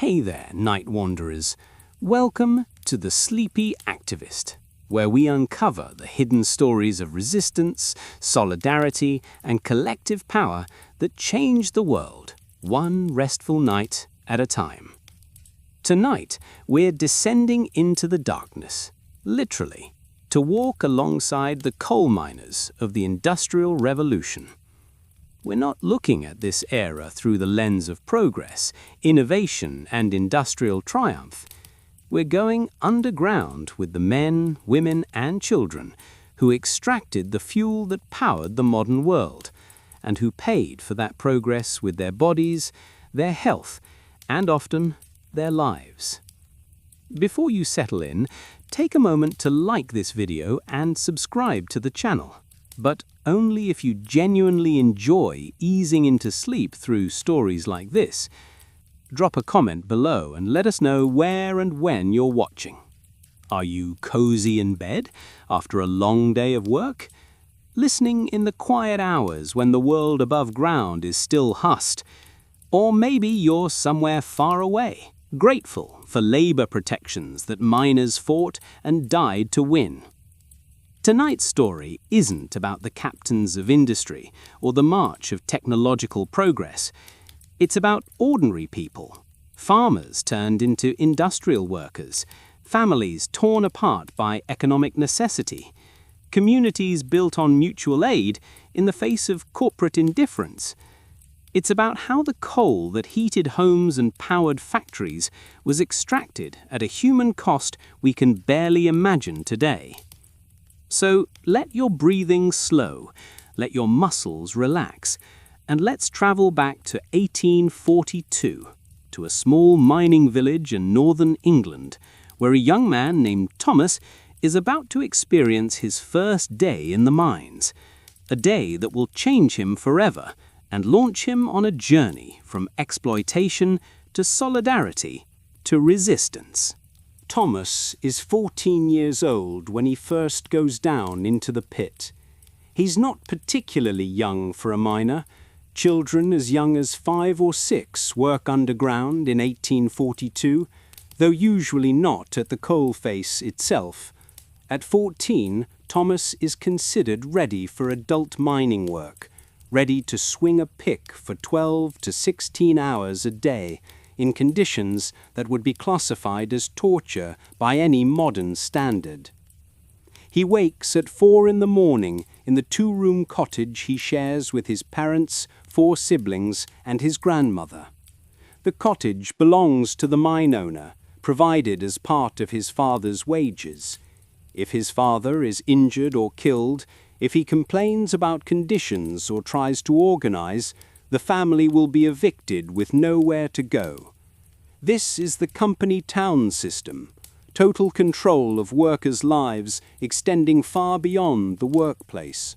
Hey there, night wanderers. Welcome to The Sleepy Activist, where we uncover the hidden stories of resistance, solidarity, and collective power that change the world, one restful night at a time. Tonight, we're descending into the darkness, literally, to walk alongside the coal miners of the Industrial Revolution. We're not looking at this era through the lens of progress, innovation, and industrial triumph. We're going underground with the men, women, and children who extracted the fuel that powered the modern world, and who paid for that progress with their bodies, their health, and often their lives. Before you settle in, take a moment to like this video and subscribe to the channel, but only if you genuinely enjoy easing into sleep through stories like this. Drop a comment below and let us know where and when you're watching. Are you cozy in bed after a long day of work? Listening in the quiet hours when the world above ground is still hushed? Or maybe you're somewhere far away, grateful for labor protections that miners fought and died to win. Tonight's story isn't about the captains of industry or the march of technological progress. It's about ordinary people, farmers turned into industrial workers, families torn apart by economic necessity, communities built on mutual aid in the face of corporate indifference. It's about how the coal that heated homes and powered factories was extracted at a human cost we can barely imagine today. So let your breathing slow, let your muscles relax, and let's travel back to 1842, to a small mining village in northern England, where a young man named Thomas is about to experience his first day in the mines, a day that will change him forever and launch him on a journey from exploitation to solidarity to resistance. Thomas is 14 years old when he first goes down into the pit. He's not particularly young for a miner. Children as young as 5 or 6 work underground in 1842, though usually not at the coalface itself. At 14, Thomas is considered ready for adult mining work, ready to swing a pick for 12 to 16 hours a day, in conditions that would be classified as torture by any modern standard. He wakes at 4 in the morning in the 2-room cottage he shares with his parents, 4 siblings, and his grandmother. The cottage belongs to the mine owner, provided as part of his father's wages. If his father is injured or killed, if he complains about conditions or tries to organize, the family will be evicted with nowhere to go. This is the company town system, total control of workers' lives extending far beyond the workplace.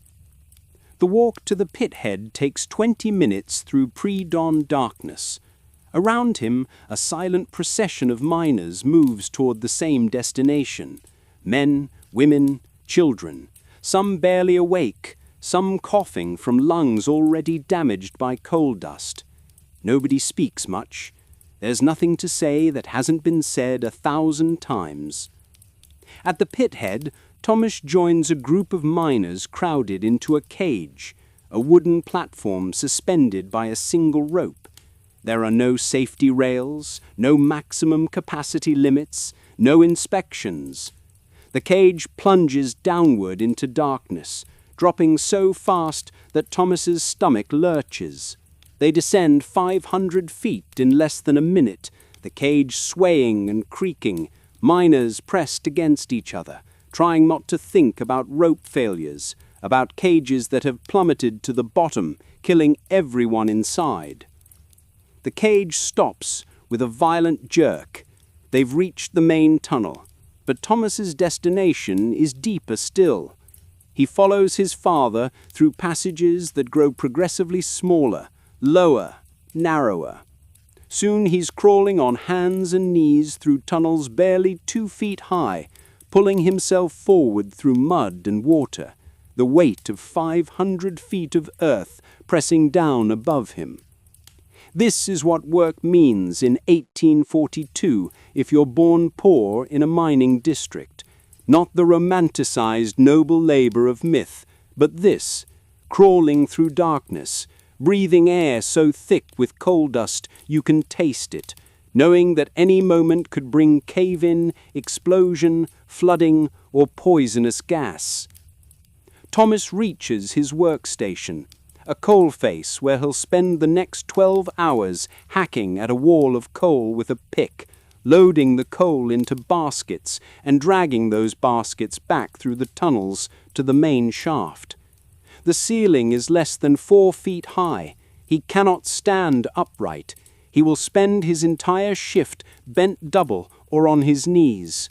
The walk to the pit head takes 20 minutes through pre-dawn darkness. Around him, a silent procession of miners moves toward the same destination. Men, women, children, some barely awake, some coughing from lungs already damaged by coal dust. Nobody speaks much. There's nothing to say that hasn't been said 1,000 times. At the pit head, Thomas joins a group of miners crowded into a cage, a wooden platform suspended by a single rope. There are no safety rails, no maximum capacity limits, no inspections. The cage plunges downward into darkness, dropping so fast that Thomas's stomach lurches. They descend 500 feet in less than a minute, the cage swaying and creaking, miners pressed against each other, trying not to think about rope failures, about cages that have plummeted to the bottom, killing everyone inside. The cage stops with a violent jerk. They've reached the main tunnel, but Thomas's destination is deeper still. He follows his father through passages that grow progressively smaller, lower, narrower. Soon he's crawling on hands and knees through tunnels barely 2 feet high, pulling himself forward through mud and water, the weight of 500 feet of earth pressing down above him. This is what work means in 1842 if you're born poor in a mining district. Not the romanticized noble labor of myth, but this, crawling through darkness, breathing air so thick with coal dust you can taste it, knowing that any moment could bring cave-in, explosion, flooding, or poisonous gas. Thomas reaches his workstation, a coal face where he'll spend the next 12 hours hacking at a wall of coal with a pick, loading the coal into baskets and dragging those baskets back through the tunnels to the main shaft. The ceiling is less than 4 feet high. He cannot stand upright. He will spend his entire shift bent double or on his knees.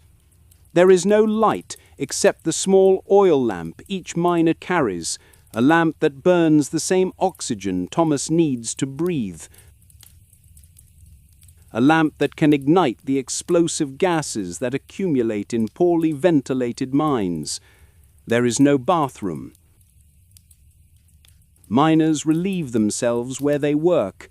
There is no light except the small oil lamp each miner carries, a lamp that burns the same oxygen Thomas needs to breathe. A lamp that can ignite the explosive gases that accumulate in poorly ventilated mines. There is no bathroom. Miners relieve themselves where they work.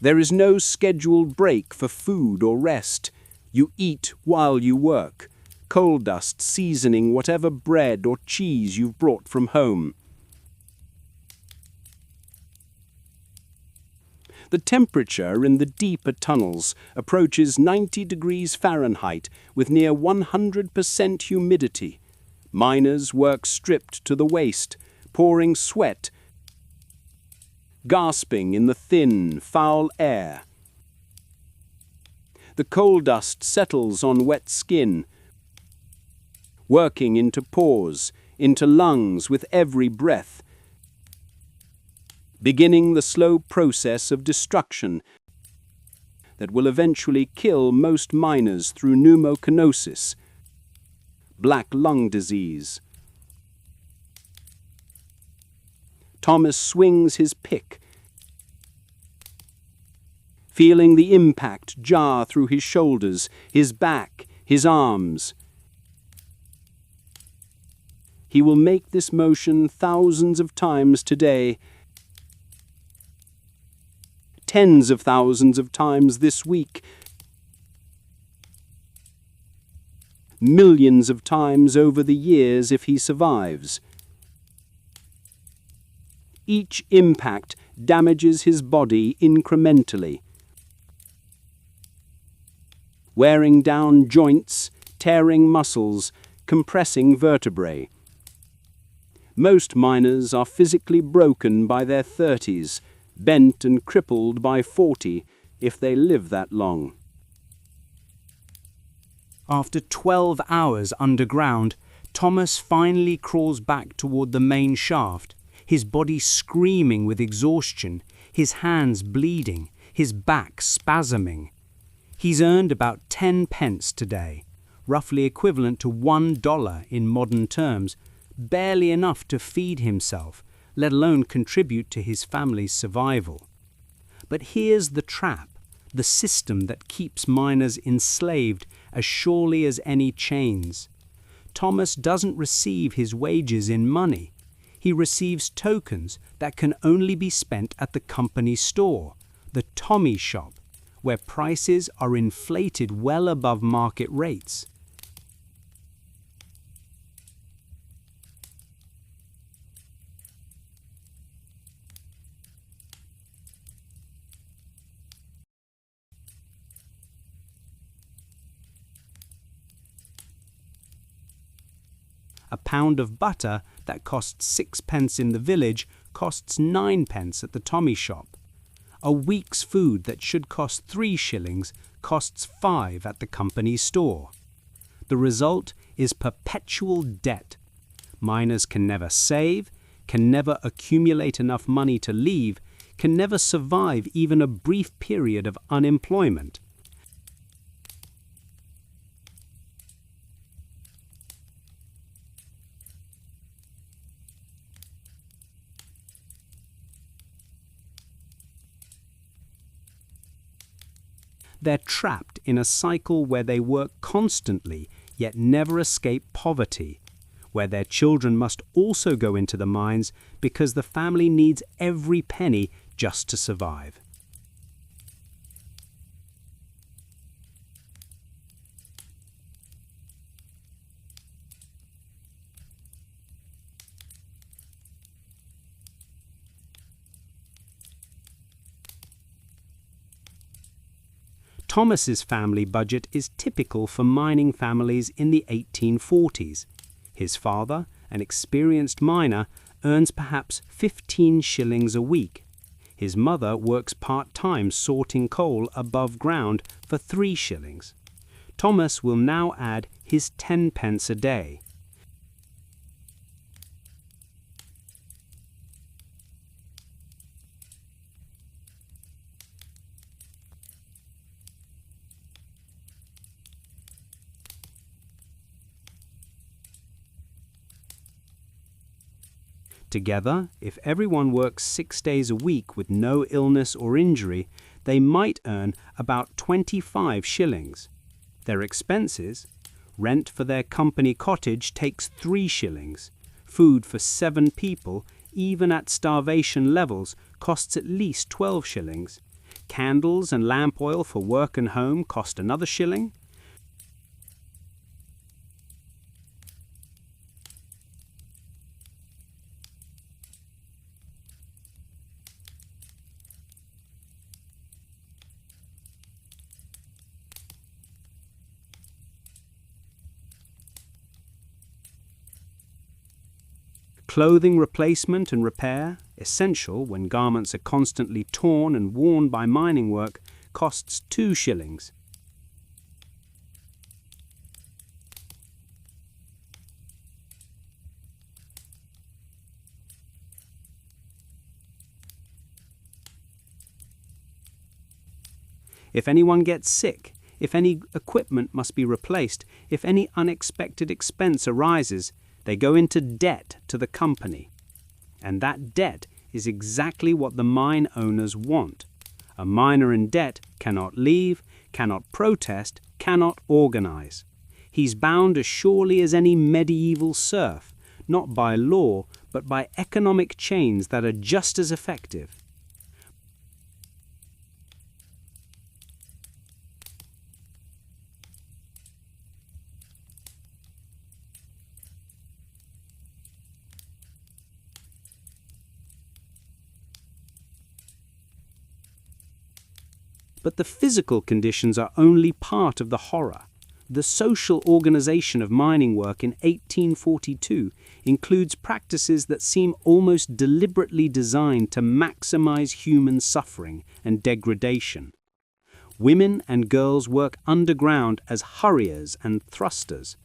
There is no scheduled break for food or rest. You eat while you work, coal dust seasoning whatever bread or cheese you've brought from home. The temperature in the deeper tunnels approaches 90 degrees Fahrenheit with near 100% humidity. Miners work stripped to the waist, pouring sweat, gasping in the thin, foul air. The coal dust settles on wet skin, working into pores, into lungs with every breath, beginning the slow process of destruction that will eventually kill most miners through pneumoconiosis, black lung disease. Thomas swings his pick, feeling the impact jar through his shoulders, his back, his arms. He will make this motion thousands of times today, tens of thousands of times this week, millions of times over the years if he survives. Each impact damages his body incrementally, wearing down joints, tearing muscles, compressing vertebrae. Most miners are physically broken by their 30s, bent and crippled by 40 if they live that long. After 12 hours underground, Thomas finally crawls back toward the main shaft, his body screaming with exhaustion, his hands bleeding, his back spasming. He's earned about 10 pence today, roughly equivalent to $1 in modern terms, barely enough to feed himself, let alone contribute to his family's survival. But here's the trap, the system that keeps miners enslaved as surely as any chains. Thomas doesn't receive his wages in money. He receives tokens that can only be spent at the company store, the Tommy shop, where prices are inflated well above market rates. A pound of butter that costs 6 pence in the village costs 9 pence at the Tommy shop. A week's food that should cost 3 shillings costs 5 at the company store. The result is perpetual debt. Miners can never save, can never accumulate enough money to leave, can never survive even a brief period of unemployment. They're trapped in a cycle where they work constantly, yet never escape poverty, where their children must also go into the mines because the family needs every penny just to survive. Thomas's family budget is typical for mining families in the 1840s. His father, an experienced miner, earns perhaps 15 shillings a week. His mother works part-time sorting coal above ground for 3 shillings. Thomas will now add his 10 pence a day. Together, if everyone works 6 days a week with no illness or injury, they might earn about 25 shillings. Their expenses: rent for their company cottage takes 3 shillings. Food for 7 people, even at starvation levels, costs at least 12 shillings. Candles and lamp oil for work and home cost another shilling. Clothing replacement and repair, essential when garments are constantly torn and worn by mining work, costs 2 shillings. If anyone gets sick, if any equipment must be replaced, if any unexpected expense arises, they go into debt to the company. And that debt is exactly what the mine owners want. A miner in debt cannot leave, cannot protest, cannot organize. He's bound as surely as any medieval serf, not by law, but by economic chains that are just as effective. But the physical conditions are only part of the horror. The social organization of mining work in 1842 includes practices that seem almost deliberately designed to maximize human suffering and degradation. Women and girls work underground as hurriers and thrusters,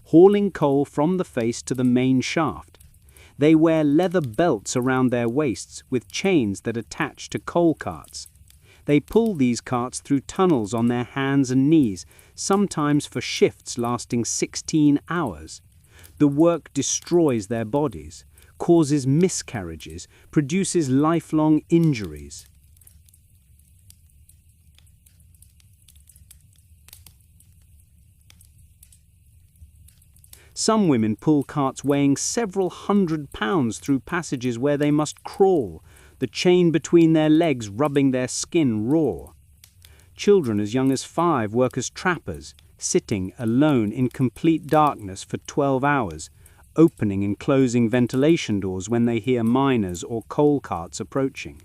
hauling coal from the face to the main shaft. They wear leather belts around their waists with chains that attach to coal carts. They pull these carts through tunnels on their hands and knees, sometimes for shifts lasting 16 hours. The work destroys their bodies, causes miscarriages, produces lifelong injuries. Some women pull carts weighing several hundred pounds through passages where they must crawl, the chain between their legs rubbing their skin raw. Children as young as 5 work as trappers, sitting alone in complete darkness for 12 hours, opening and closing ventilation doors when they hear miners or coal carts approaching.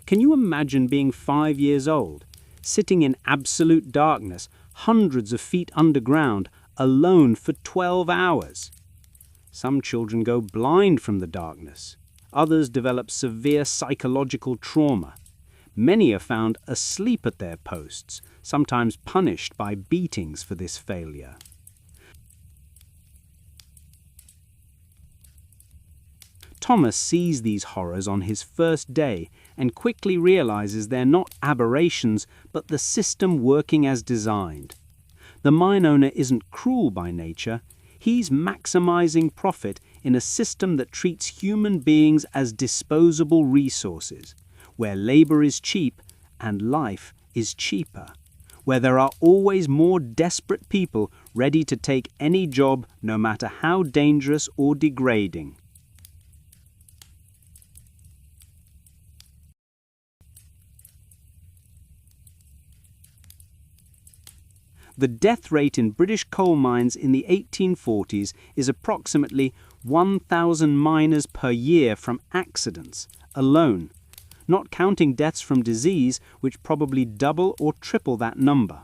Can you imagine being 5 years old, sitting in absolute darkness, hundreds of feet underground, alone for 12 hours? Some children go blind from the darkness. Others develop severe psychological trauma. Many are found asleep at their posts, sometimes punished by beatings for this failure. Thomas sees these horrors on his first day and quickly realizes they're not aberrations, but the system working as designed. The mine owner isn't cruel by nature. He's maximizing profit in a system that treats human beings as disposable resources, where labor is cheap and life is cheaper, where there are always more desperate people ready to take any job, no matter how dangerous or degrading. The death rate in British coal mines in the 1840s is approximately 1,000 miners per year from accidents alone. not counting deaths from disease, which probably double or triple that number.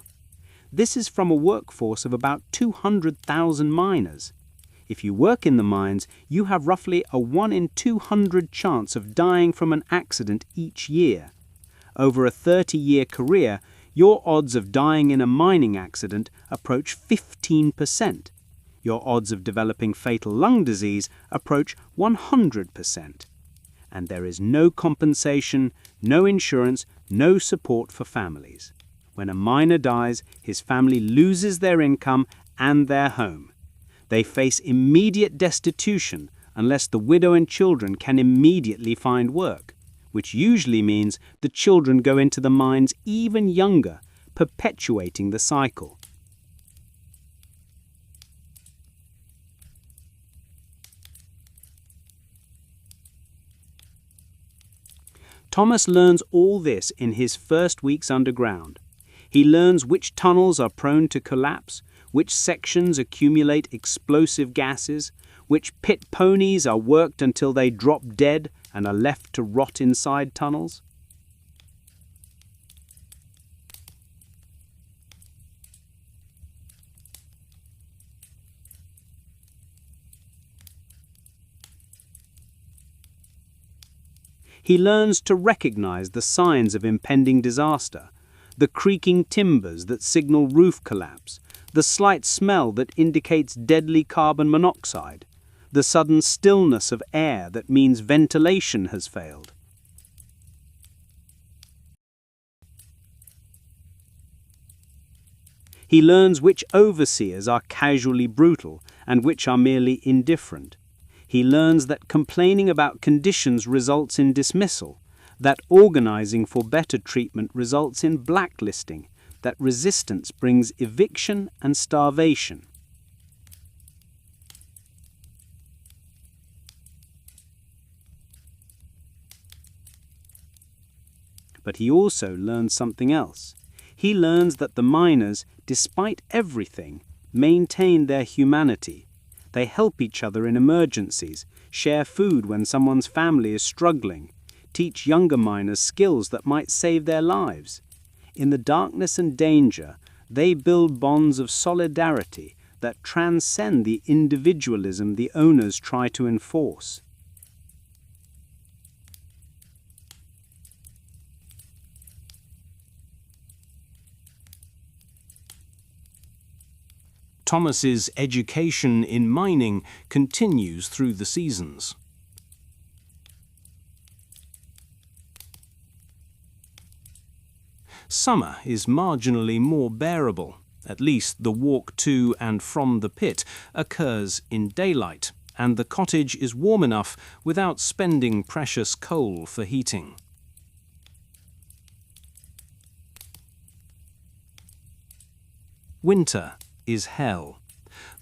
This is from a workforce of about 200,000 miners. If you work in the mines, you have roughly a 1 in 200 chance of dying from an accident each year. Over a 30-year career, your odds of dying in a mining accident approach 15%. Your odds of developing fatal lung disease approach 100%. And there is no compensation, no insurance, no support for families. When a miner dies, his family loses their income and their home. They face immediate destitution unless the widow and children can immediately find work, which usually means the children go into the mines even younger, perpetuating the cycle. Thomas learns all this in his first weeks underground. He learns which tunnels are prone to collapse, which sections accumulate explosive gases, which pit ponies are worked until they drop dead and are left to rot inside tunnels. He learns to recognize the signs of impending disaster, the creaking timbers that signal roof collapse, the slight smell that indicates deadly carbon monoxide, the sudden stillness of air that means ventilation has failed. He learns which overseers are casually brutal and which are merely indifferent. He learns that complaining about conditions results in dismissal, that organizing for better treatment results in blacklisting, that resistance brings eviction and starvation. But he also learns something else. He learns that the miners, despite everything, maintain their humanity. They help each other in emergencies, share food when someone's family is struggling, teach younger miners skills that might save their lives. In the darkness and danger, they build bonds of solidarity that transcend the individualism the owners try to enforce. Thomas's education in mining continues through the seasons. Summer is marginally more bearable. At least the walk to and from the pit occurs in daylight, and the cottage is warm enough without spending precious coal for heating. Winter is hell.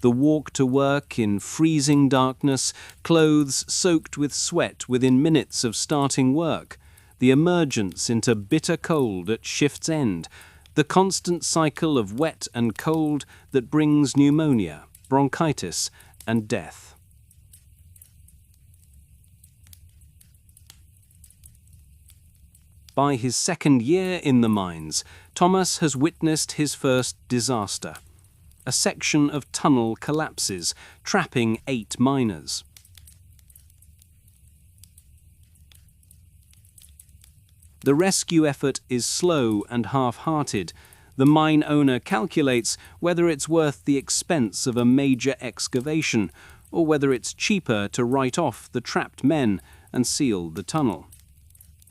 The walk to work in freezing darkness, clothes soaked with sweat within minutes of starting work, the emergence into bitter cold at shift's end, the constant cycle of wet and cold that brings pneumonia, bronchitis, and death. By his second year in the mines, Thomas has witnessed his first disaster. A section of tunnel collapses, trapping 8 miners. The rescue effort is slow and half-hearted. The mine owner calculates whether it's worth the expense of a major excavation, or whether it's cheaper to write off the trapped men and seal the tunnel.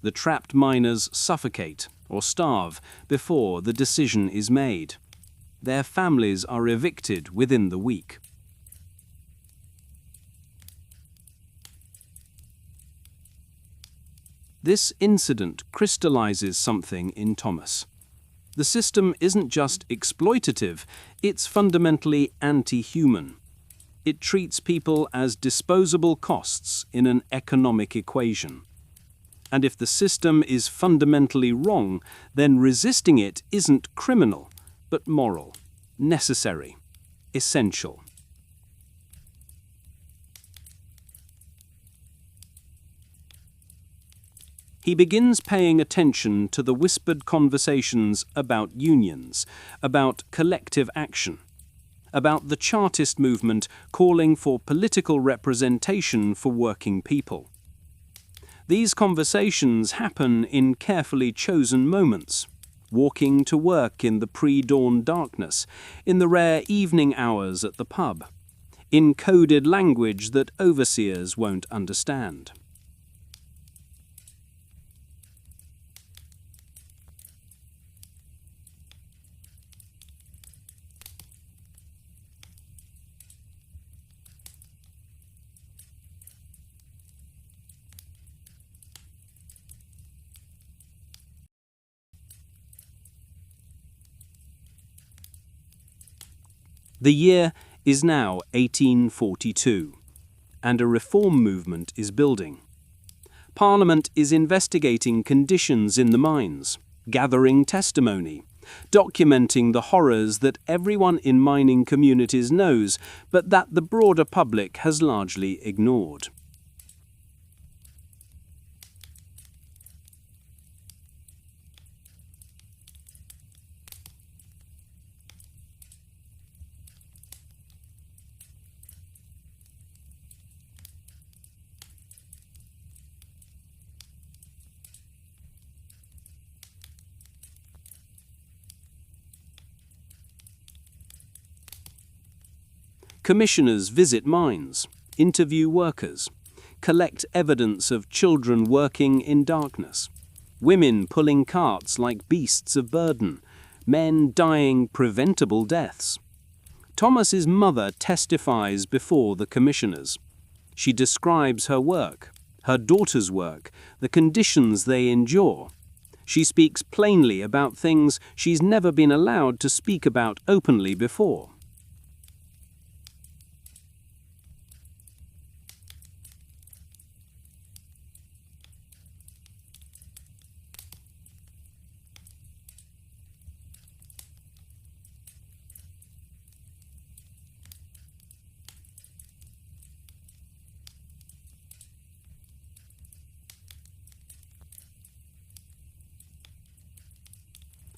The trapped miners suffocate or starve before the decision is made. Their families are evicted within the week. This incident crystallizes something in Thomas. The system isn't just exploitative, it's fundamentally anti-human. It treats people as disposable costs in an economic equation. And if the system is fundamentally wrong, then resisting it isn't criminal, but moral, necessary, essential. He begins paying attention to the whispered conversations about unions, about collective action, about the Chartist movement calling for political representation for working people. These conversations happen in carefully chosen moments, walking to work in the pre-dawn darkness, in the rare evening hours at the pub, in coded language that overseers won't understand. The year is now 1842, and a reform movement is building. Parliament is investigating conditions in the mines, gathering testimony, documenting the horrors that everyone in mining communities knows, but that the broader public has largely ignored. Commissioners visit mines, interview workers, collect evidence of children working in darkness, women pulling carts like beasts of burden, men dying preventable deaths. Thomas's mother testifies before the commissioners. She describes her work, her daughter's work, the conditions they endure. She speaks plainly about things she's never been allowed to speak about openly before.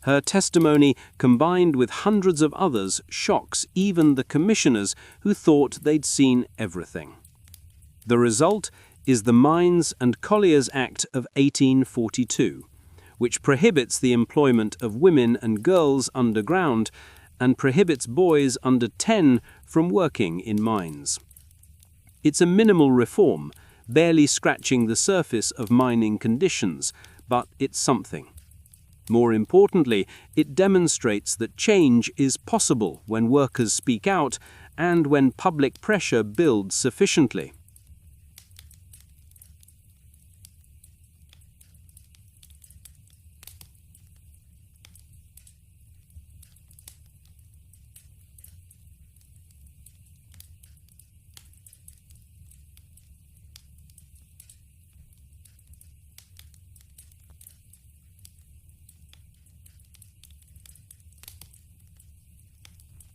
Her testimony, combined with hundreds of others, shocks even the commissioners who thought they'd seen everything. The result is the Mines and Colliers Act of 1842, which prohibits the employment of women and girls underground and prohibits boys under 10 from working in mines. It's a minimal reform, barely scratching the surface of mining conditions, but it's something. More importantly, it demonstrates that change is possible when workers speak out and when public pressure builds sufficiently.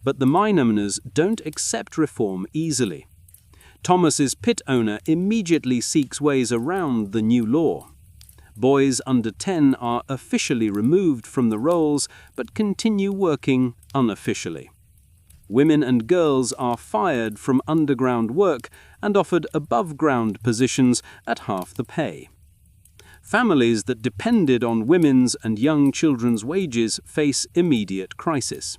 But the mine owners don't accept reform easily. Thomas's pit owner immediately seeks ways around the new law. Boys under 10 are officially removed from the rolls but continue working unofficially. Women and girls are fired from underground work and offered above-ground positions at half the pay. Families that depended on women's and young children's wages face immediate crisis.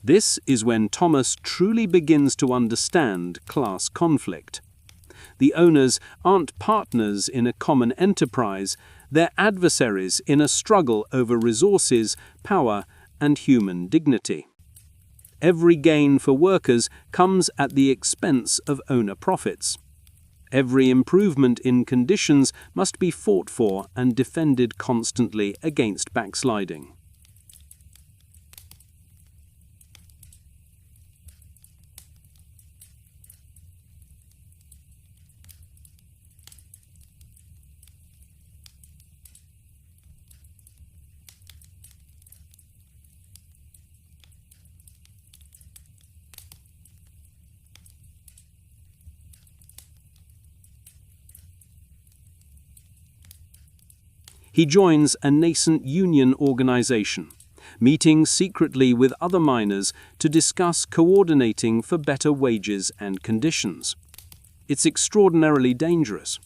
This is when Thomas truly begins to understand class conflict. The owners aren't partners in a common enterprise, they're adversaries in a struggle over resources, power, and human dignity. Every gain for workers comes at the expense of owner profits. Every improvement in conditions must be fought for and defended constantly against backsliding. He joins a nascent union organization, meeting secretly with other miners to discuss coordinating for better wages and conditions. It's extraordinarily dangerous.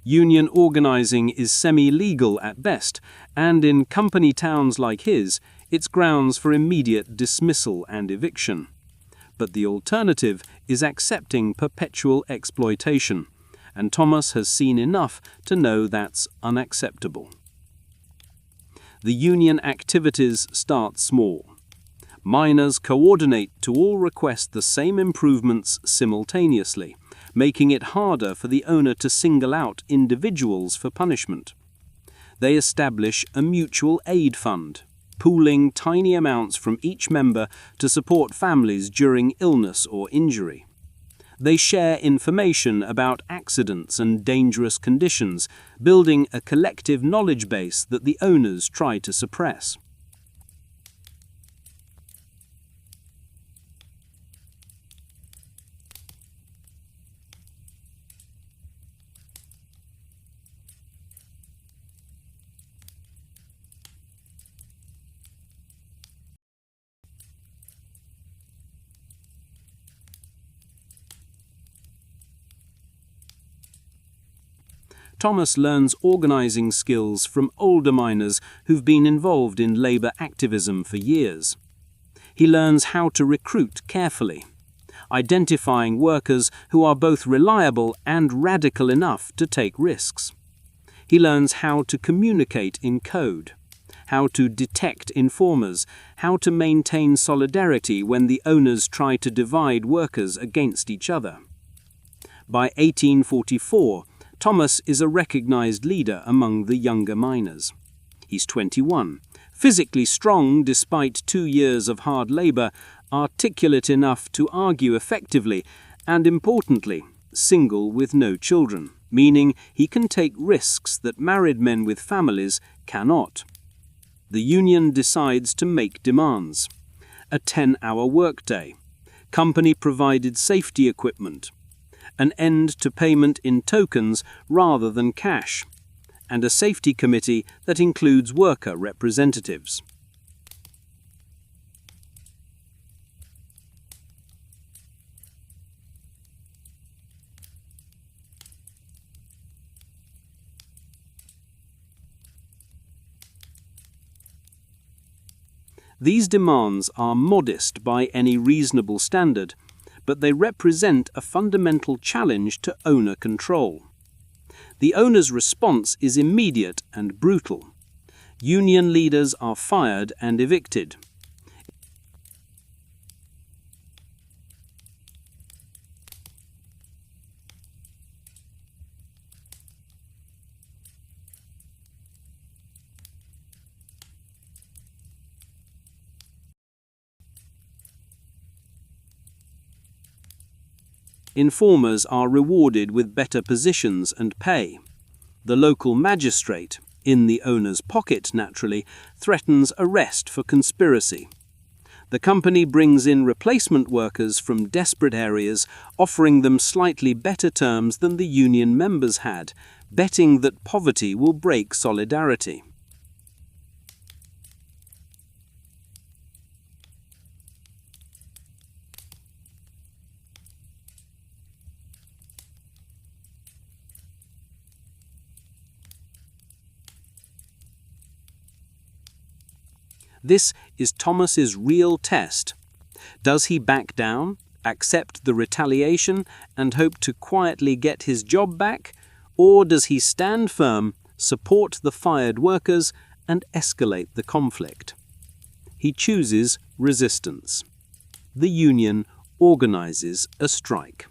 Union organizing is semi-legal at best, and in company towns like his, it's grounds for immediate dismissal and eviction. But the alternative is accepting perpetual exploitation, and Thomas has seen enough to know that's unacceptable. The union activities start small. Miners coordinate to all request the same improvements simultaneously, making it harder for the owner to single out individuals for punishment. They establish a mutual aid fund, pooling tiny amounts from each member to support families during illness or injury. They share information about accidents and dangerous conditions, building a collective knowledge base that the owners try to suppress. Thomas learns organizing skills from older miners who've been involved in labor activism for years. He learns how to recruit carefully, identifying workers who are both reliable and radical enough to take risks. He learns how to communicate in code, how to detect informers, how to maintain solidarity when the owners try to divide workers against each other. By 1844, Thomas is a recognized leader among the younger miners. He's 21, physically strong despite 2 years of hard labor, articulate enough to argue effectively, and importantly, single with no children, meaning he can take risks that married men with families cannot. The union decides to make demands: a 10-hour workday, company-provided safety equipment, an end to payment in tokens rather than cash, and a safety committee that includes worker representatives. These demands are modest by any reasonable standard, but they represent a fundamental challenge to owner control. The owner's response is immediate and brutal. Union leaders are fired and evicted. Informers are rewarded with better positions and pay. The local magistrate, in the owner's pocket naturally, threatens arrest for conspiracy. The company brings in replacement workers from desperate areas, offering them slightly better terms than the union members had, betting that poverty will break solidarity. This is Thomas's real test. Does he back down, accept the retaliation, and hope to quietly get his job back? Or does he stand firm, support the fired workers, and escalate the conflict? He chooses resistance. The union organizes a strike.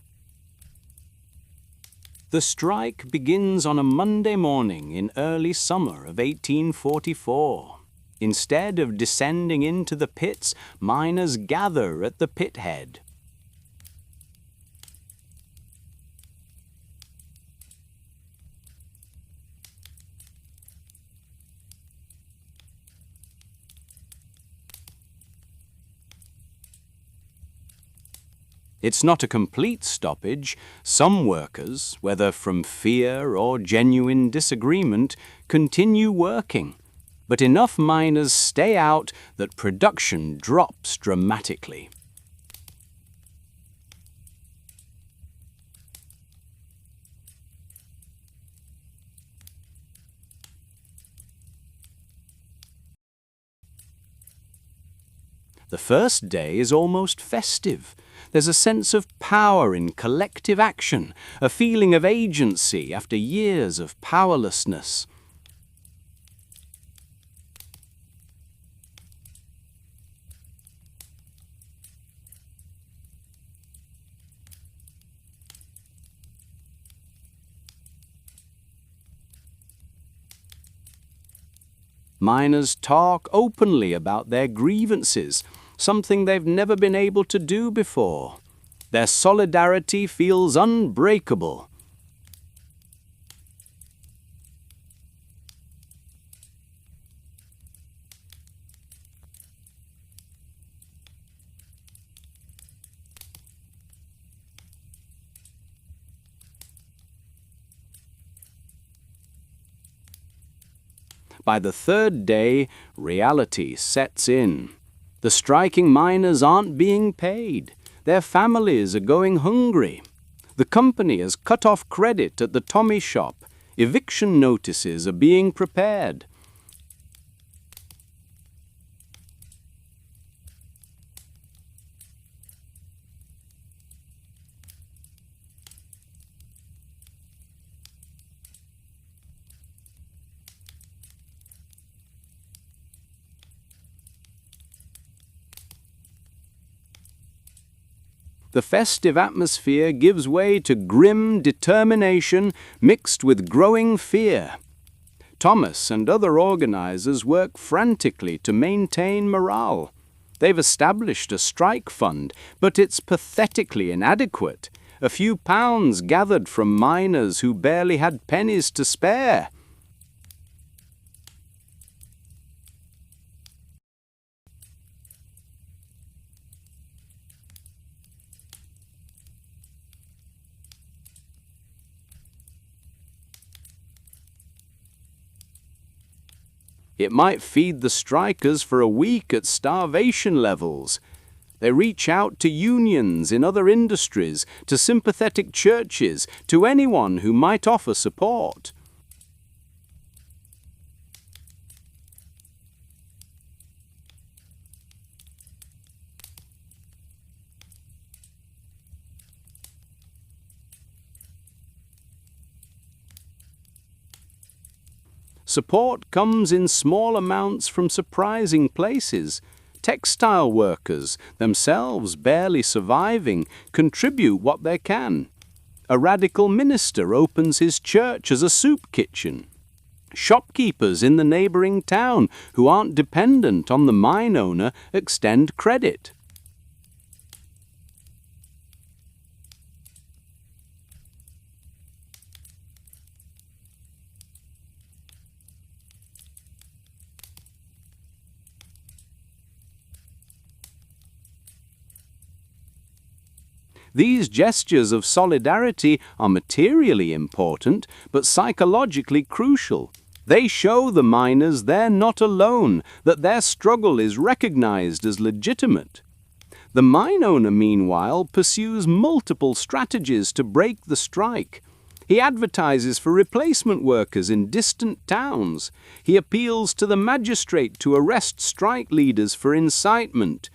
The strike begins on a Monday morning in early summer of 1844. Instead of descending into the pits, miners gather at the pit head. It's not a complete stoppage. Some workers, whether from fear or genuine disagreement, continue working. But enough miners stay out that production drops dramatically. The first day is almost festive. There's a sense of power in collective action, a feeling of agency after years of powerlessness. Miners talk openly about their grievances, something they've never been able to do before. Their solidarity feels unbreakable. By the third day, reality sets in. The striking miners aren't being paid. Their families are going hungry. The company has cut off credit at the Tommy shop. Eviction notices are being prepared. The festive atmosphere gives way to grim determination mixed with growing fear. Thomas and other organizers work frantically to maintain morale. They've established a strike fund, but it's pathetically inadequate. A few pounds gathered from miners who barely had pennies to spare. It might feed the strikers for a week at starvation levels. They reach out to unions in other industries, to sympathetic churches, to anyone who might offer support. Support comes in small amounts from surprising places. Textile workers, themselves barely surviving, contribute what they can. A radical minister opens his church as a soup kitchen. Shopkeepers in the neighbouring town who aren't dependent on the mine owner extend credit. These gestures of solidarity are materially important, but psychologically crucial. They show the miners they're not alone, that their struggle is recognized as legitimate. The mine owner, meanwhile, pursues multiple strategies to break the strike. He advertises for replacement workers in distant towns. He appeals to the magistrate to arrest strike leaders for incitement.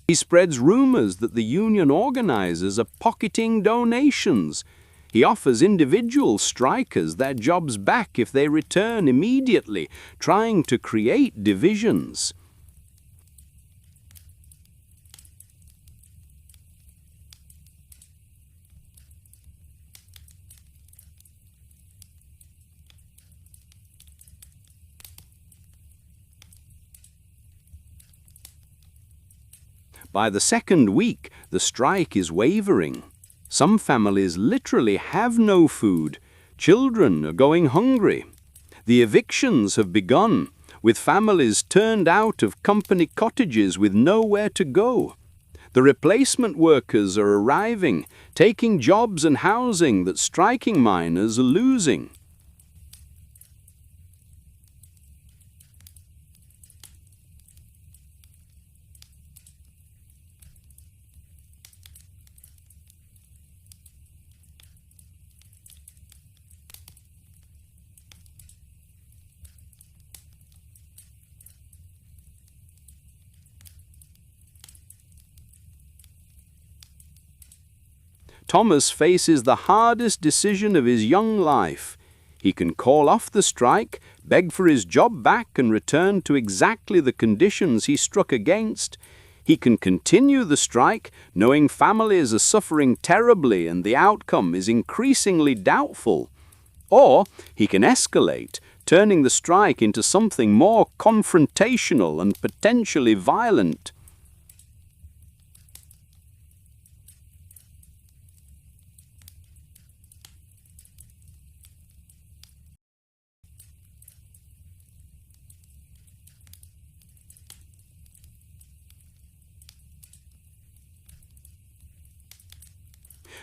He spreads rumors that the union organizers are pocketing donations. He offers individual strikers their jobs back if they return immediately, trying to create divisions. By the second week, the strike is wavering. Some families literally have no food. Children are going hungry. The evictions have begun, with families turned out of company cottages with nowhere to go. The replacement workers are arriving, taking jobs and housing that striking miners are losing. Thomas faces the hardest decision of his young life. He can call off the strike, beg for his job back and return to exactly the conditions he struck against. He can continue the strike, knowing families are suffering terribly and the outcome is increasingly doubtful. Or he can escalate, turning the strike into something more confrontational and potentially violent.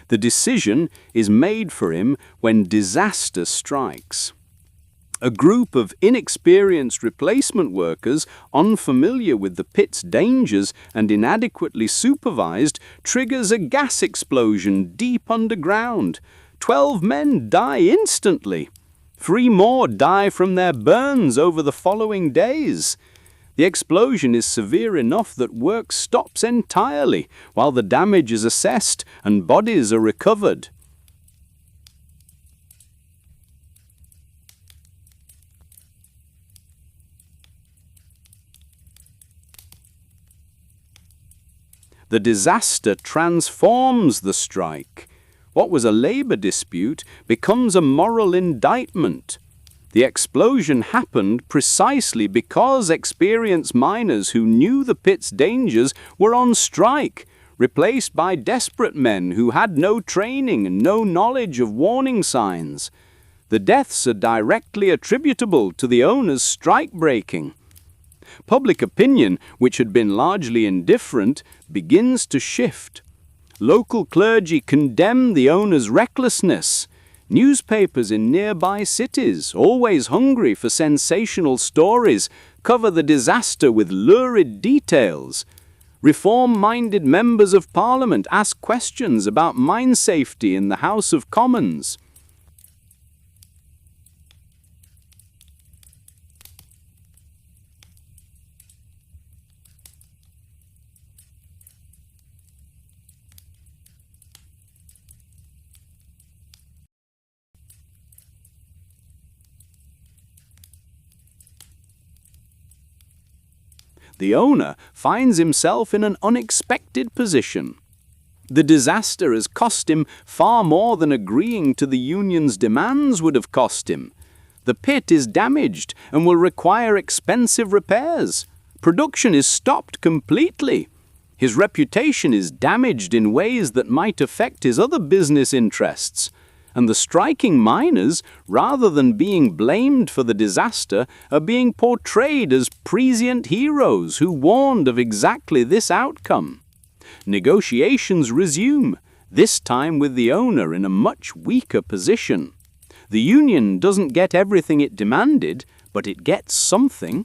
The decision is made for him when disaster strikes. A group of inexperienced replacement workers, unfamiliar with the pit's dangers and inadequately supervised, triggers a gas explosion deep underground. 12 men die instantly. 3 more die from their burns over the following days. The explosion is severe enough that work stops entirely while the damage is assessed and bodies are recovered. The disaster transforms the strike. What was a labor dispute becomes a moral indictment. The explosion happened precisely because experienced miners who knew the pit's dangers were on strike, replaced by desperate men who had no training and no knowledge of warning signs. The deaths are directly attributable to the owners' strike breaking. Public opinion, which had been largely indifferent, begins to shift. Local clergy condemn the owners' recklessness. Newspapers in nearby cities, always hungry for sensational stories, cover the disaster with lurid details. Reform-minded members of Parliament ask questions about mine safety in the House of Commons. The owner finds himself in an unexpected position. The disaster has cost him far more than agreeing to the union's demands would have cost him. The pit is damaged and will require expensive repairs. Production is stopped completely. His reputation is damaged in ways that might affect his other business interests. And the striking miners, rather than being blamed for the disaster, are being portrayed as prescient heroes who warned of exactly this outcome. Negotiations resume, this time with the owner in a much weaker position. The union doesn't get everything it demanded, but it gets something.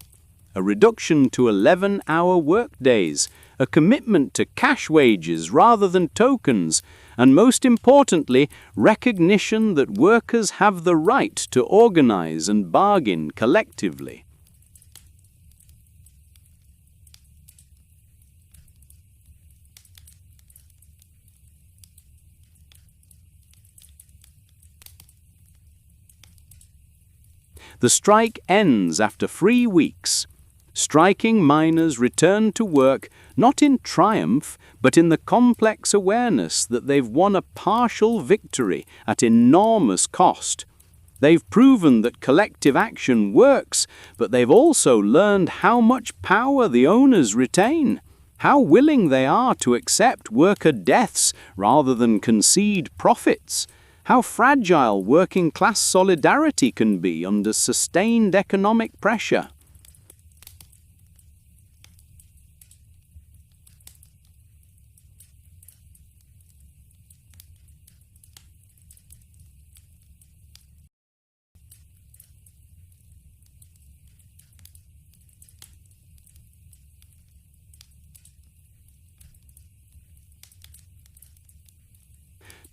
A reduction to 11-hour workdays, a commitment to cash wages rather than tokens, and most importantly, recognition that workers have the right to organize and bargain collectively. The strike ends after 3 weeks. Striking miners return to work not in triumph, but in the complex awareness that they've won a partial victory at enormous cost. They've proven that collective action works, but they've also learned how much power the owners retain. how willing they are to accept worker deaths rather than concede profits, how fragile working-class solidarity can be under sustained economic pressure.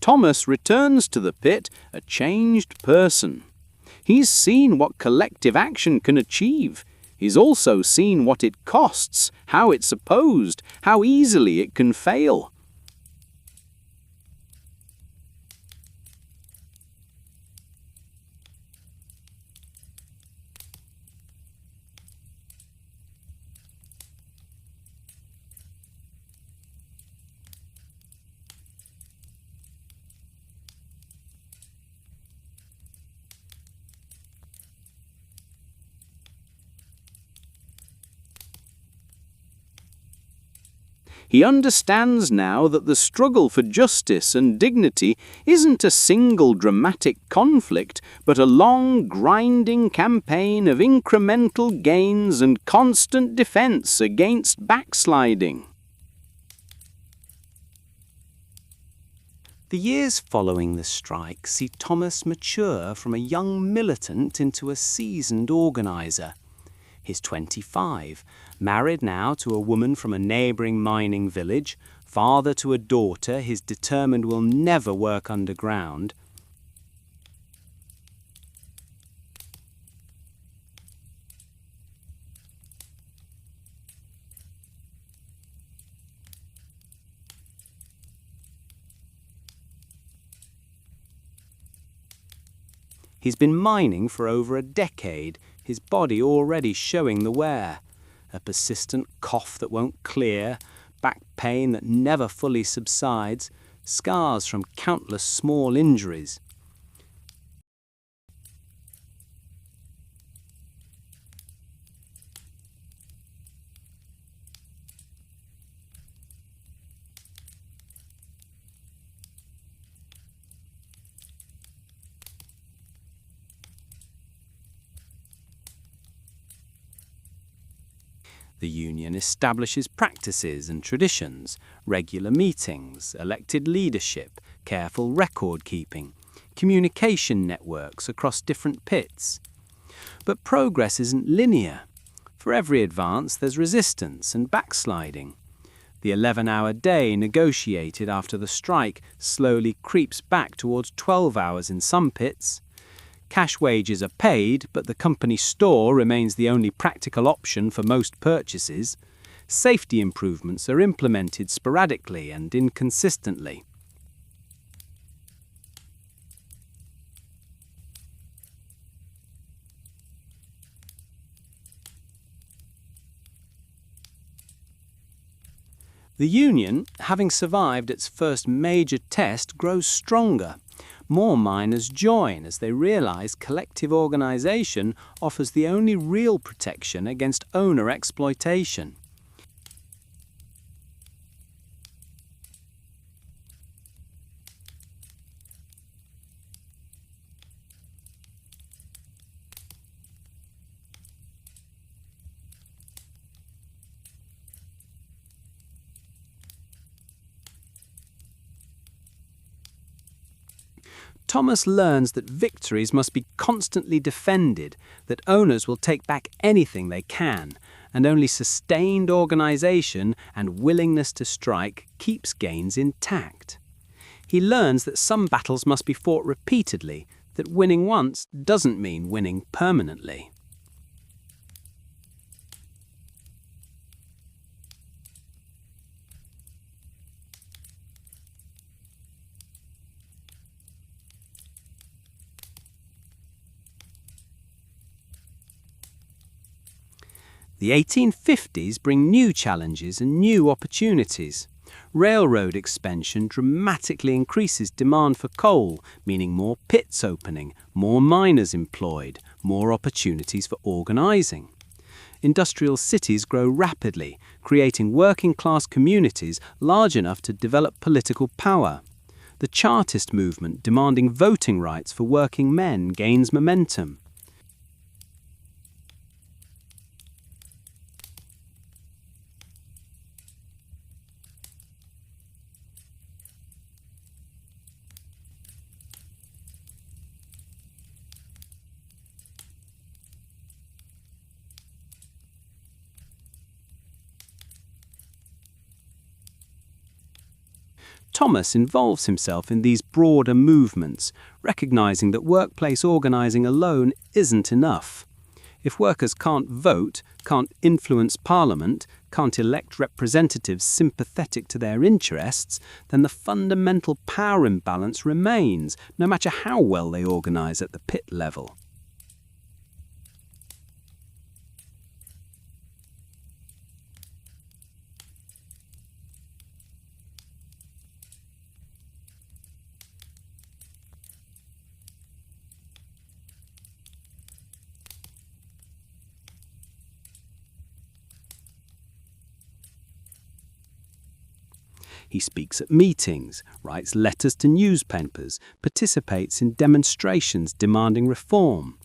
Thomas returns to the pit a changed person. He's seen what collective action can achieve. He's also seen what it costs, how it's opposed, how easily it can fail. He understands now that the struggle for justice and dignity isn't a single dramatic conflict, but a long, grinding campaign of incremental gains and constant defense against backsliding. The years following the strike see Thomas mature from a young militant into a seasoned organizer. He's 25, married now to a woman from a neighbouring mining village, father to a daughter he's determined will never work underground. He's been mining for over a decade, his body already showing the wear. A persistent cough that won't clear, back pain that never fully subsides, scars from countless small injuries. The union establishes practices and traditions, regular meetings, elected leadership, careful record-keeping, communication networks across different pits. But progress isn't linear. For every advance, there's resistance and backsliding. The 11-hour day negotiated after the strike slowly creeps back towards 12 hours in some pits. Cash wages are paid, but the company store remains the only practical option for most purchases. Safety improvements are implemented sporadically and inconsistently. The union, having survived its first major test, grows stronger. More miners join as they realize collective organization offers the only real protection against owner exploitation. Thomas learns that victories must be constantly defended, that owners will take back anything they can, and only sustained organization and willingness to strike keeps gains intact. He learns that some battles must be fought repeatedly, that winning once doesn't mean winning permanently. The 1850s bring new challenges and new opportunities. Railroad expansion dramatically increases demand for coal, meaning more pits opening, more miners employed, more opportunities for organizing. industrial cities grow rapidly, creating working-class communities large enough to develop political power. The Chartist movement demanding voting rights for working men gains momentum. Thomas involves himself in these broader movements, recognizing that workplace organizing alone isn't enough. If workers can't vote, can't influence parliament, can't elect representatives sympathetic to their interests, then the fundamental power imbalance remains, no matter how well they organize at the pit level. He speaks at meetings, writes letters to newspapers, participates in demonstrations demanding reform.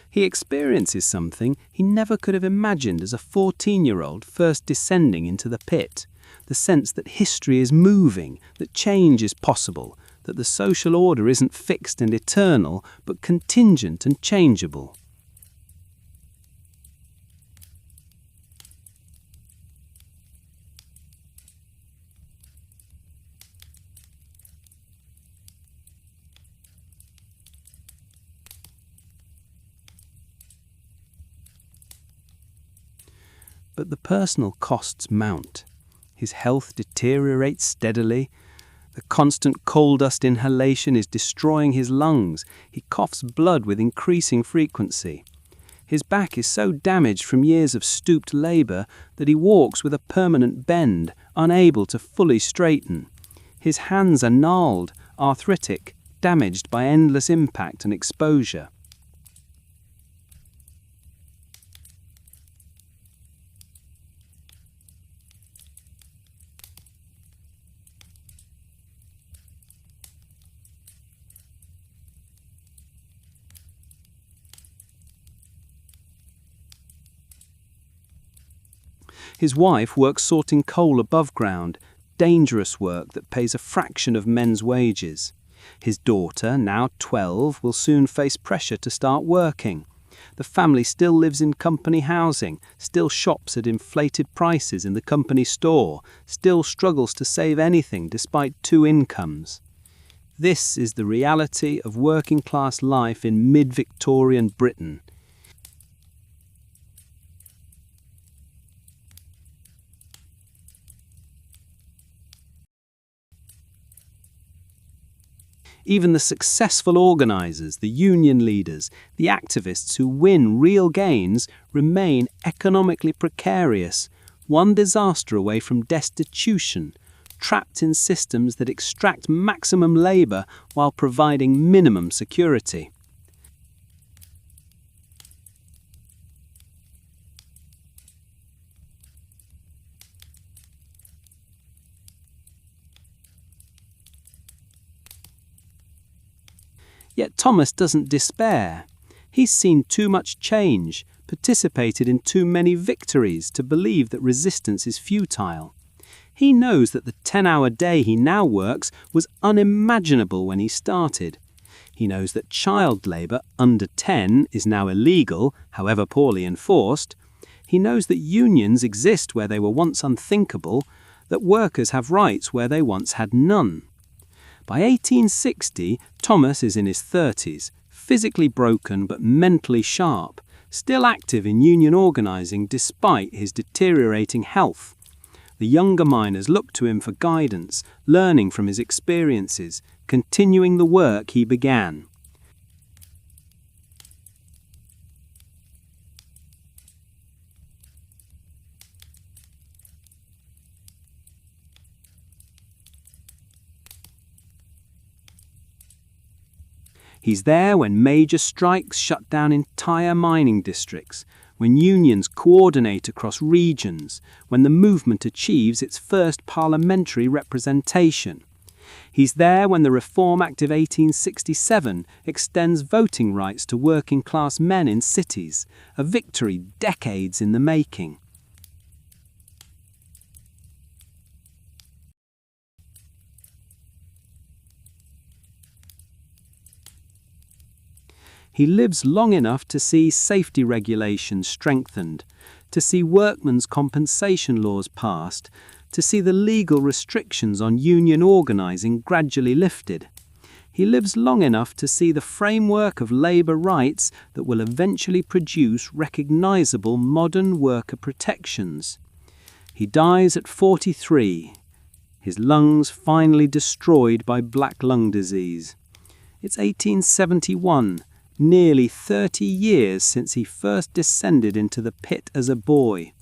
He experiences something he never could have imagined as a 14-year-old first descending into the pit, the sense that history is moving, that change is possible, that the social order isn't fixed and eternal, but contingent and changeable. But the personal costs mount. His health deteriorates steadily. The constant coal dust inhalation is destroying his lungs. He coughs blood with increasing frequency. His back is so damaged from years of stooped labour that he walks with a permanent bend, unable to fully straighten. His hands are gnarled, arthritic, damaged by endless impact and exposure. His wife works sorting coal above ground, dangerous work that pays a fraction of men's wages. His daughter, now 12, will soon face pressure to start working. The family still lives in company housing, still shops at inflated prices in the company store, still struggles to save anything despite 2 incomes. This is the reality of working-class life in mid-Victorian Britain. Even the successful organisers, the union leaders, the activists who win real gains remain economically precarious, one disaster away from destitution, trapped in systems that extract maximum labour while providing minimum security. Yet Thomas doesn't despair. He's seen too much change, participated in too many victories to believe that resistance is futile. He knows that the 10-hour day he now works was unimaginable when he started. He knows that child labour under 10 is now illegal, however poorly enforced. He knows that unions exist where they were once unthinkable, that workers have rights where they once had none. By 1860, Thomas is in his 30s, physically broken but mentally sharp, still active in union organising despite his deteriorating health. The younger miners look to him for guidance, learning from his experiences, continuing the work he began. He's there when major strikes shut down entire mining districts, when unions coordinate across regions, when the movement achieves its first parliamentary representation. He's there when the Reform Act of 1867 extends voting rights to working-class men in cities, a victory decades in the making. He lives long enough to see safety regulations strengthened, to see workmen's compensation laws passed, to see the legal restrictions on union organising gradually lifted. He lives long enough to see the framework of labour rights that will eventually produce recognisable modern worker protections. He dies at 43, his lungs finally destroyed by black lung disease. It's 1871. Nearly 30 years since he first descended into the pit as a boy.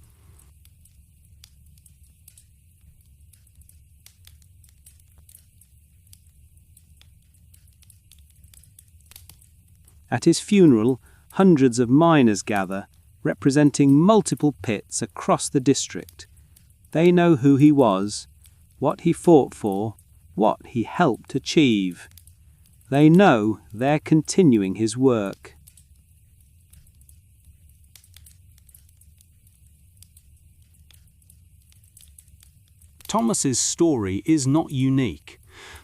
At his funeral, hundreds of miners gather, representing multiple pits across the district. They know who he was, what he fought for, what he helped achieve. They know they're continuing his work. Thomas's story is not unique.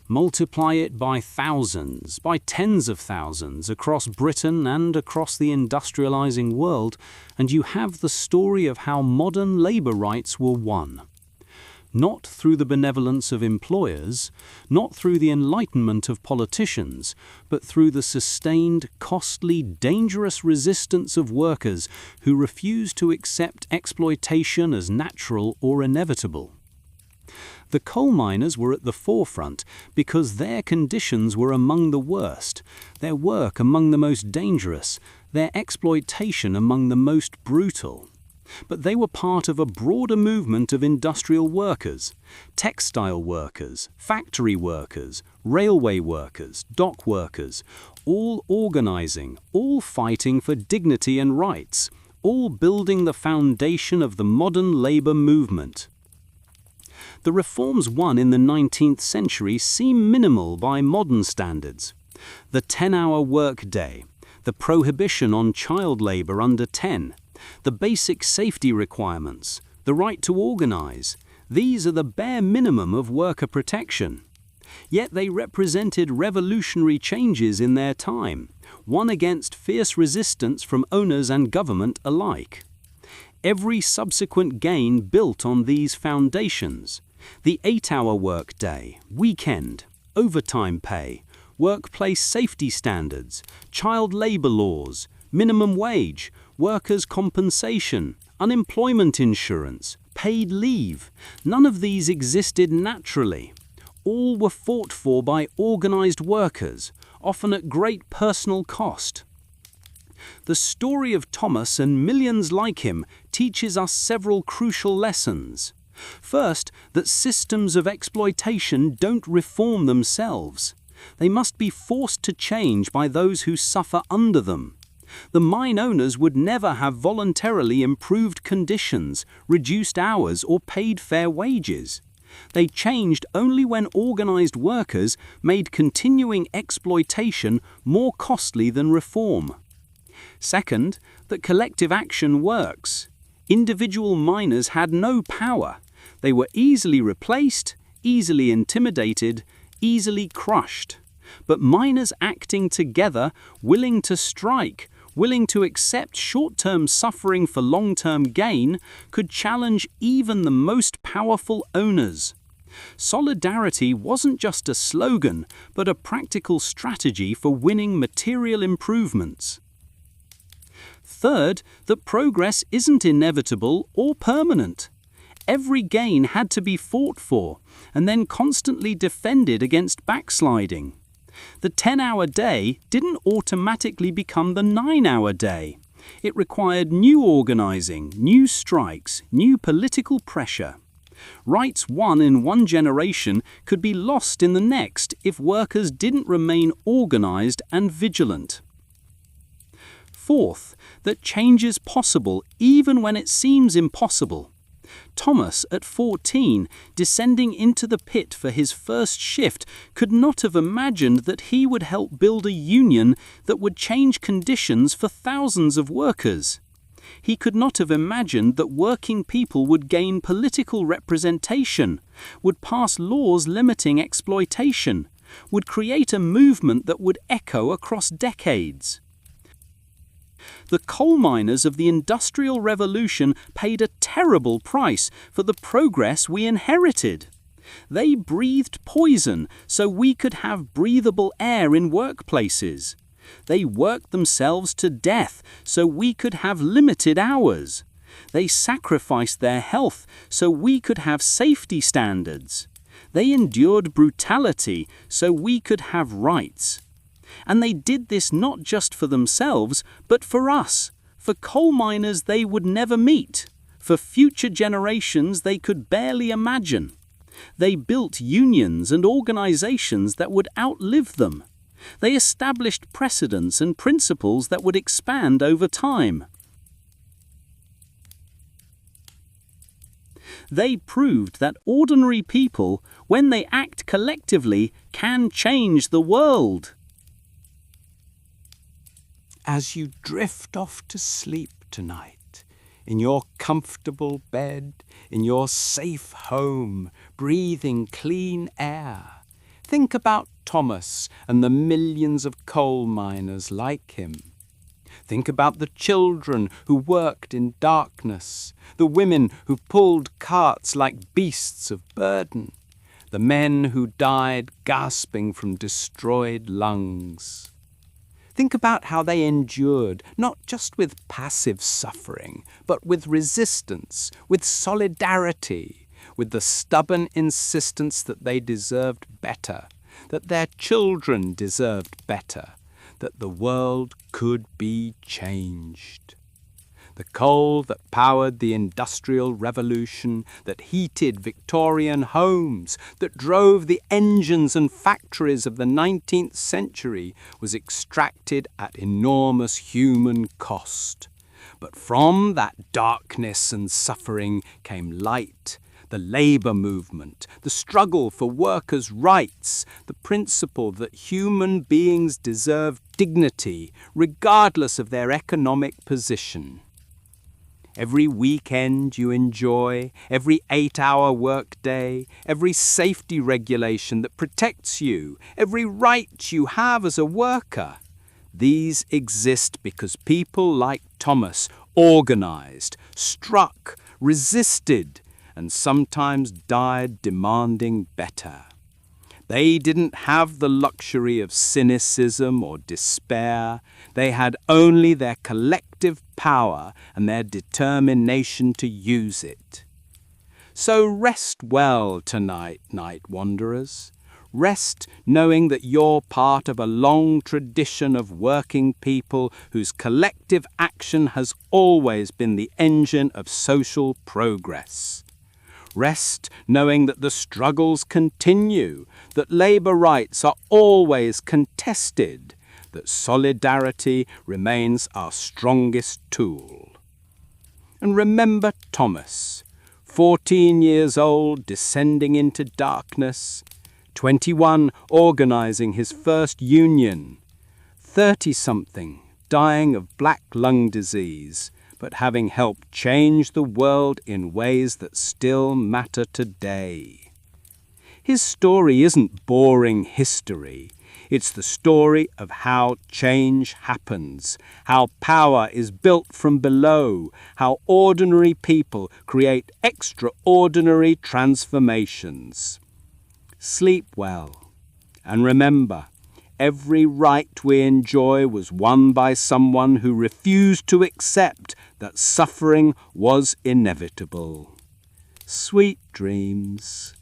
Multiply it by thousands, by tens of thousands across Britain and across the industrializing world, and you have the story of how modern labor rights were won. Not through the benevolence of employers, not through the enlightenment of politicians, but through the sustained, costly, dangerous resistance of workers who refuse to accept exploitation as natural or inevitable. The coal miners were at the forefront because their conditions were among the worst, their work among the most dangerous, their exploitation among the most brutal. But they were part of a broader movement of industrial workers, textile workers, factory workers, railway workers, dock workers, all organizing, all fighting for dignity and rights, all building the foundation of the modern labor movement. The reforms won in the 19th century seem minimal by modern standards. The 10-hour workday, the prohibition on child labor under 10, the basic safety requirements, the right to organize, these are the bare minimum of worker protection. Yet they represented revolutionary changes in their time, one against fierce resistance from owners and government alike. Every subsequent gain built on these foundations. The 8-hour workday, weekend, overtime pay, workplace safety standards, child labor laws, minimum wage, workers' compensation, unemployment insurance, paid leave. None of these existed naturally. All were fought for by organized workers, often at great personal cost. The story of Thomas and millions like him teaches us several crucial lessons. First, that systems of exploitation don't reform themselves. They must be forced to change by those who suffer under them. The mine owners would never have voluntarily improved conditions, reduced hours, or paid fair wages. They changed only when organized workers made continuing exploitation more costly than reform. Second, that collective action works. Individual miners had no power. They were easily replaced, easily intimidated, easily crushed. But miners acting together, willing to strike, willing to accept short-term suffering for long-term gain, could challenge even the most powerful owners. Solidarity wasn't just a slogan, but a practical strategy for winning material improvements. Third, that progress isn't inevitable or permanent. Every gain had to be fought for, and then constantly defended against backsliding. The 10-hour day didn't automatically become the 9-hour day. It required new organizing, new strikes, new political pressure. Rights won in one generation could be lost in the next if workers didn't remain organized and vigilant. Fourth, that change is possible even when it seems impossible. Thomas, at 14, descending into the pit for his first shift, could not have imagined that he would help build a union that would change conditions for thousands of workers. He could not have imagined that working people would gain political representation, would pass laws limiting exploitation, would create a movement that would echo across decades. The coal miners of the Industrial Revolution paid a terrible price for the progress we inherited. They breathed poison so we could have breathable air in workplaces. They worked themselves to death so we could have limited hours. They sacrificed their health so we could have safety standards. They endured brutality so we could have rights. And they did this not just for themselves, but for us, for coal miners they would never meet, for future generations they could barely imagine. They built unions and organizations that would outlive them. They established precedents and principles that would expand over time. They proved that ordinary people, when they act collectively, can change the world. As you drift off to sleep tonight, in your comfortable bed, in your safe home, breathing clean air, think about Thomas and the millions of coal miners like him. Think about the children who worked in darkness, the women who pulled carts like beasts of burden, the men who died gasping from destroyed lungs. Think about how they endured, not just with passive suffering, but with resistance, with solidarity, with the stubborn insistence that they deserved better, that their children deserved better, that the world could be changed. The coal that powered the Industrial Revolution, that heated Victorian homes, that drove the engines and factories of the 19th century, was extracted at enormous human cost. But from that darkness and suffering came light, the labour movement, the struggle for workers' rights, the principle that human beings deserve dignity regardless of their economic position. Every weekend you enjoy, every 8-hour workday, every safety regulation that protects you, every right you have as a worker, these exist because people like Thomas organized, struck, resisted, and sometimes died demanding better. They didn't have the luxury of cynicism or despair. They had only their collective power and their determination to use it. So rest well tonight, night wanderers. Rest knowing that you're part of a long tradition of working people whose collective action has always been the engine of social progress. Rest knowing that the struggles continue, that labour rights are always contested, that solidarity remains our strongest tool. And remember Thomas, 14 years old, descending into darkness, 21, organising his first union, 30-something, dying of black lung disease, but having helped change the world in ways that still matter today. His story isn't boring history. It's the story of how change happens, how power is built from below, how ordinary people create extraordinary transformations. Sleep well, and remember, every right we enjoy was won by someone who refused to accept that suffering was inevitable. Sweet dreams.